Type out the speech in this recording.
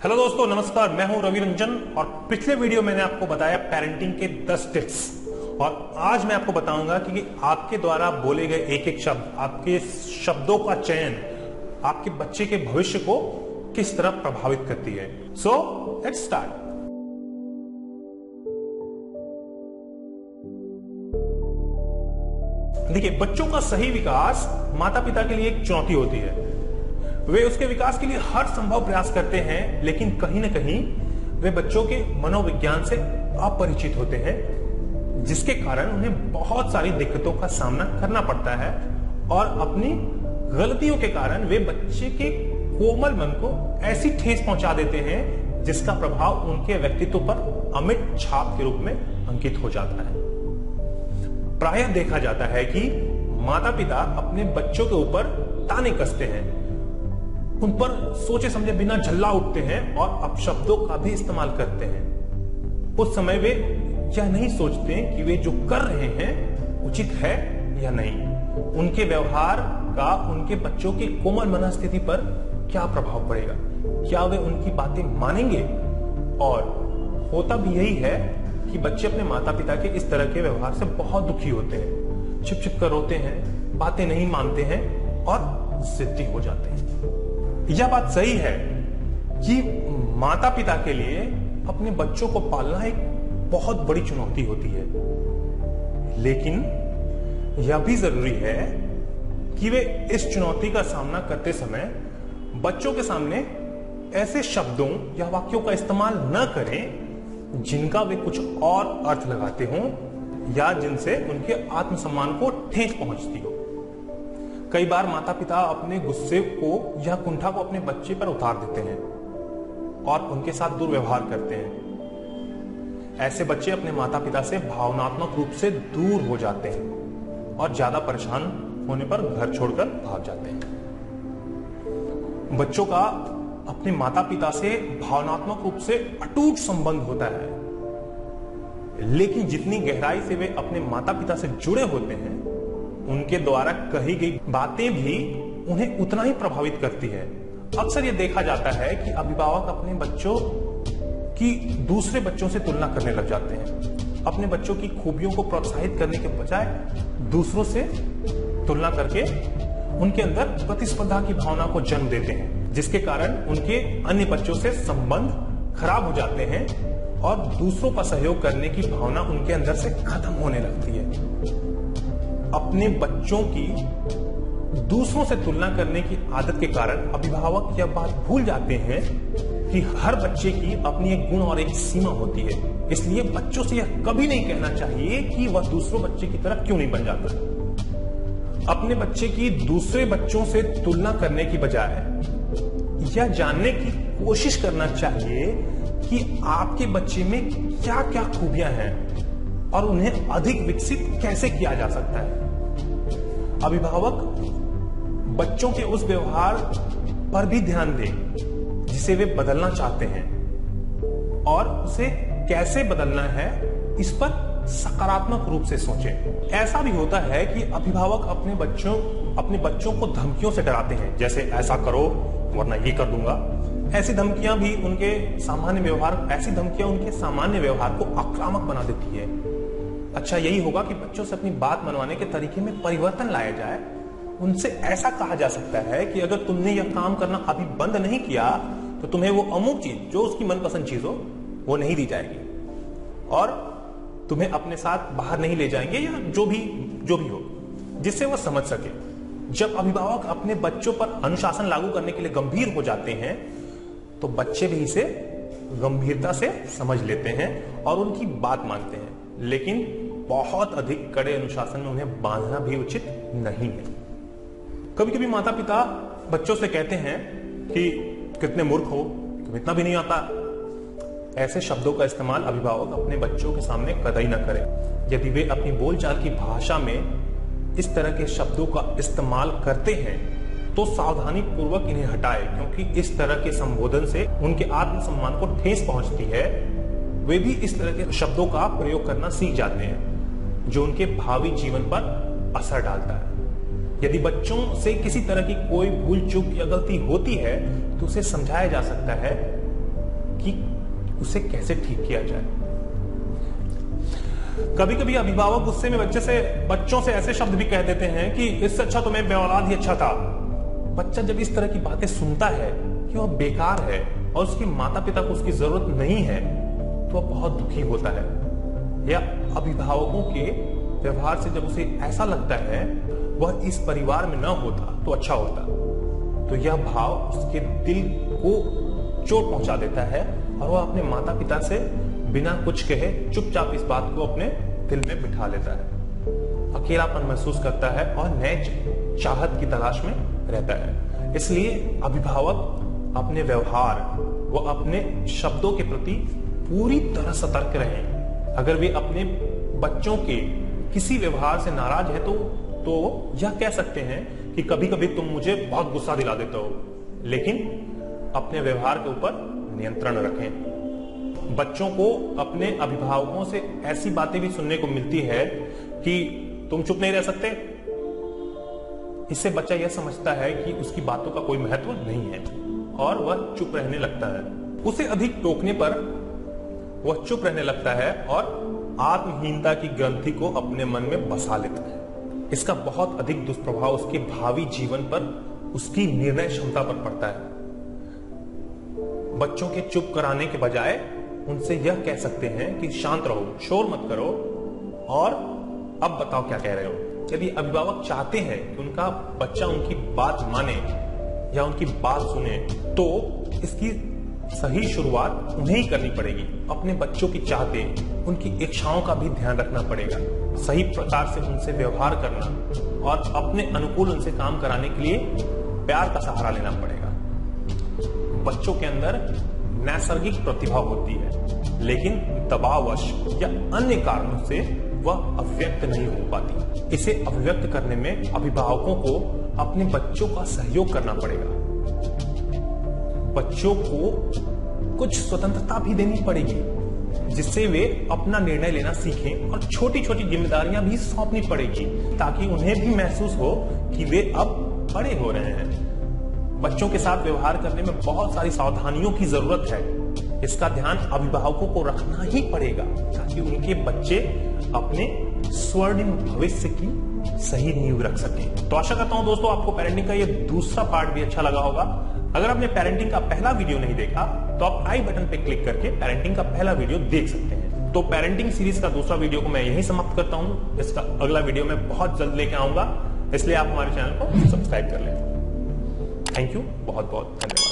Hello दोस्तों, नमस्कार। मैं हूं रवि रंजन और पिछले वीडियो मैंने आपको बताया पेरेंटिंग के 10 टिप्स और आज मैं आपको बताऊंगा कि आपके द्वारा बोले गए एक एक शब्द, आपके शब्दों का चयन आपके बच्चे के भविष्य को किस तरह प्रभावित करती है। So let's start. देखिए, बच्चों का सही विकास माता पिता के लिए एक चुनौती होती है। वे उसके विकास के लिए हर संभव प्रयास करते हैं, लेकिन कहीं ना कहीं वे बच्चों के मनोविज्ञान से अपरिचित होते हैं, जिसके कारण उन्हें बहुत सारी दिक्कतों का सामना करना पड़ता है और अपनी गलतियों के कारण वे बच्चे के कोमल मन को ऐसी ठेस पहुंचा देते हैं जिसका प्रभाव उनके व्यक्तित्व पर अमिट छाप के रूप में अंकित हो जाता है। प्रायः देखा जाता है कि माता पिता अपने बच्चों के ऊपर ताने कसते हैं, उन पर सोचे समझे बिना झल्ला उठते हैं और अपशब्दों का भी इस्तेमाल करते हैं। उस समय वे यह नहीं सोचते कि वे जो कर रहे हैं उचित है या नहीं। उनके व्यवहार का उनके बच्चों की कोमल मनस्थिति पर क्या प्रभाव पड़ेगा, क्या वे उनकी बातें मानेंगे। और होता भी यही है कि बच्चे अपने माता पिता के इस तरह के व्यवहार से बहुत दुखी होते हैं, छिप छिप कर रोते हैं, बातें नहीं मानते हैं और जिद्दी हो जाते हैं। यह बात सही है कि माता पिता के लिए अपने बच्चों को पालना एक बहुत बड़ी चुनौती होती है, लेकिन यह भी जरूरी है कि वे इस चुनौती का सामना करते समय बच्चों के सामने ऐसे शब्दों या वाक्यों का इस्तेमाल न करें जिनका वे कुछ और अर्थ लगाते हों या जिनसे उनके आत्मसम्मान को ठेस पहुंचती हो। कई बार माता पिता अपने गुस्से को या कुंठा को अपने बच्चे पर उतार देते हैं और उनके साथ दुर्व्यवहार करते हैं। ऐसे बच्चे अपने माता पिता से भावनात्मक रूप से दूर हो जाते हैं और ज्यादा परेशान होने पर घर छोड़कर भाग जाते हैं। बच्चों का अपने माता पिता से भावनात्मक रूप से अटूट संबंध होता है, लेकिन जितनी गहराई से वे अपने माता पिता से जुड़े होते हैं, उनके द्वारा कही गई बातें भी उन्हें उतना ही प्रभावित करती है। अक्सर यह देखा जाता है कि अभिभावक अपने बच्चों की दूसरे बच्चों से तुलना करने लग जाते हैं। अपने बच्चों की खूबियों को प्रोत्साहित करने के बजाय दूसरों से तुलना करके उनके अंदर प्रतिस्पर्धा की भावना को जन्म देते हैं, जिसके कारण उनके अन्य बच्चों से संबंध खराब हो जाते हैं और दूसरों का सहयोग करने की भावना उनके अंदर से खत्म होने लगती है। अपने बच्चों की दूसरों से तुलना करने की आदत के कारण अभिभावक यह बात भूल जाते हैं कि हर बच्चे की अपनी एक गुण और एक सीमा होती है। इसलिए बच्चों से यह कभी नहीं कहना चाहिए कि वह दूसरों बच्चे की तरह क्यों नहीं बन जाता। अपने बच्चे की दूसरे बच्चों से तुलना करने की बजाय यह जानने की कोशिश करना चाहिए कि आपके बच्चे में क्या क्या खूबियां हैं और उन्हें अधिक विकसित कैसे किया जा सकता है। अभिभावक बच्चों के उस व्यवहार पर भी ध्यान दें जिसे वे बदलना चाहते हैं और उसे कैसे बदलना है इस पर सकारात्मक रूप से सोचें। ऐसा भी होता है कि अभिभावक अपने बच्चों को धमकियों से डराते हैं, जैसे ऐसा करो वरना ये कर दूंगा। ऐसी धमकियां उनके सामान्य व्यवहार को आक्रामक बना देती है। अच्छा यही होगा कि बच्चों से अपनी बात मनवाने के तरीके में परिवर्तन लाया जाए। उनसे ऐसा कहा जा सकता है कि अगर तुमने यह काम करना अभी बंद नहीं किया तो तुम्हें वो अमुक चीज जो उसकी मनपसंद चीज हो वो नहीं दी जाएगी और तुम्हें अपने साथ बाहर नहीं ले जाएंगे या जो भी हो, जिससे वह समझ सके। जब अभिभावक अपने बच्चों पर अनुशासन लागू करने के लिए गंभीर हो जाते हैं तो बच्चे भी इसे गंभीरता से समझ लेते हैं और उनकी बात मानते हैं, लेकिन बहुत अधिक कड़े अनुशासन में उन्हें बांधना भी उचित नहीं है। कभी कभी माता पिता बच्चों से कहते हैं कि कितने मूर्ख हो, तुम्हें इतना भी नहीं आता। ऐसे शब्दों का इस्तेमाल अभिभावक अपने बच्चों के सामने कतई न करें। यदि वे अपनी बोलचाल की भाषा में इस तरह के शब्दों का इस्तेमाल करते हैं तो सावधानी पूर्वक इन्हें हटाएं, क्योंकि इस तरह के संबोधन से उनके आत्मसम्मान को ठेस पहुंचती है। वे भी इस तरह के शब्दों का प्रयोग करना सीख जाते हैं जो उनके भावी जीवन पर असर डालता है। यदि बच्चों से किसी तरह की कोई भूल चूक या गलती होती है तो उसे समझाया जा सकता है कि उसे कैसे ठीक किया जाए। कभी कभी अभिभावक गुस्से में बच्चों से ऐसे शब्द भी कह देते हैं कि इससे अच्छा तो मैं बेऔलाद ही अच्छा था। बच्चा जब इस तरह की बातें सुनता है कि वह बेकार है और उसके माता पिता को उसकी जरूरत नहीं है, तो वह बहुत दुखी होता है। या अभिभावकों के व्यवहार से जब उसे ऐसा लगता है वह इस परिवार में न होता तो अच्छा होता, तो यह भाव उसके दिल को चोट पहुंचा देता है और वह अपने माता पिता से बिना कुछ कहे चुपचाप इस बात को अपने दिल में बिठा लेता है। अकेलापन महसूस करता है और नए चाहत की तलाश में रहता है। इसलिए अभिभावक अपने व्यवहार व अपने शब्दों के प्रति पूरी तरह सतर्क रहें। अगर वे अपने बच्चों के किसी व्यवहार से नाराज है तो यह कह सकते हैं कि कभी कभी तुम मुझे बहुत गुस्सा दिला देते हो, लेकिन अपने व्यवहार के ऊपर नियंत्रण रखें। बच्चों को अपने अभिभावकों से ऐसी बातें भी सुनने को मिलती है कि तुम चुप नहीं रह सकते। इससे बच्चा यह समझता है कि उसकी बातों का कोई महत्व नहीं है और वह चुप रहने लगता है। उसे अधिक टोकने पर वह चुप रहने लगता है और आत्महीनता की ग्रंथि को अपने मन में बसा लेता है। इसका बहुत अधिक दुष्प्रभाव उसके भावी जीवन पर, उसकी निर्णय क्षमता पर पड़ता है। बच्चों के चुप कराने के बजाय उनसे यह कह सकते हैं कि शांत रहो, शोर मत करो और अब बताओ क्या कह रहे हो। यदि अभिभावक चाहते हैं कि उनका बच्चा उनकी बात माने या उनकी बात सुने, तो इसकी सही शुरुआत उन्हें ही करनी पड़ेगी। अपने बच्चों की चाहते, उनकी इच्छाओं का भी ध्यान रखना पड़ेगा। सही प्रकार से उनसे व्यवहार करना और अपने अनुकूल उनसे काम कराने के लिए प्यार का सहारा लेना पड़ेगा। बच्चों के अंदर नैसर्गिक प्रतिभा होती है, लेकिन दबाववश या अन्य कारणों से वह अभिव्यक्त नहीं हो पाती। इसे अभिव्यक्त करने में अभिभावकों को अपने बच्चों का सहयोग करना पड़ेगा। बच्चों को कुछ स्वतंत्रता भी देनी पड़ेगी, जिससे वे अपना निर्णय लेना सीखें और छोटी छोटी जिम्मेदारियां भी सौंपनी पड़ेगी, ताकि उन्हें भी महसूस हो कि वे अब बड़े हो रहे हैं। बच्चों के साथ व्यवहार करने में बहुत सारी सावधानियों की जरूरत है। इसका ध्यान अभिभावकों को रखना ही पड़ेगा, ताकि उनके बच्चे अपने स्वर्णिम भविष्य की सही नींव रख सकें। तो आशा करता हूं दोस्तों आपको पेरेंटिंग का ये दूसरा पार्ट भी अच्छा लगा होगा। अगर आपने पेरेंटिंग का पहला वीडियो नहीं देखा तो आप आई बटन पे क्लिक करके पेरेंटिंग का पहला वीडियो देख सकते हैं। तो पेरेंटिंग सीरीज का दूसरा वीडियो को मैं यहीं समाप्त करता हूं। इसका अगला वीडियो मैं बहुत जल्द लेके आऊंगा, इसलिए आप हमारे चैनल को सब्सक्राइब कर लें। थैंक यू, बहुत बहुत धन्यवाद।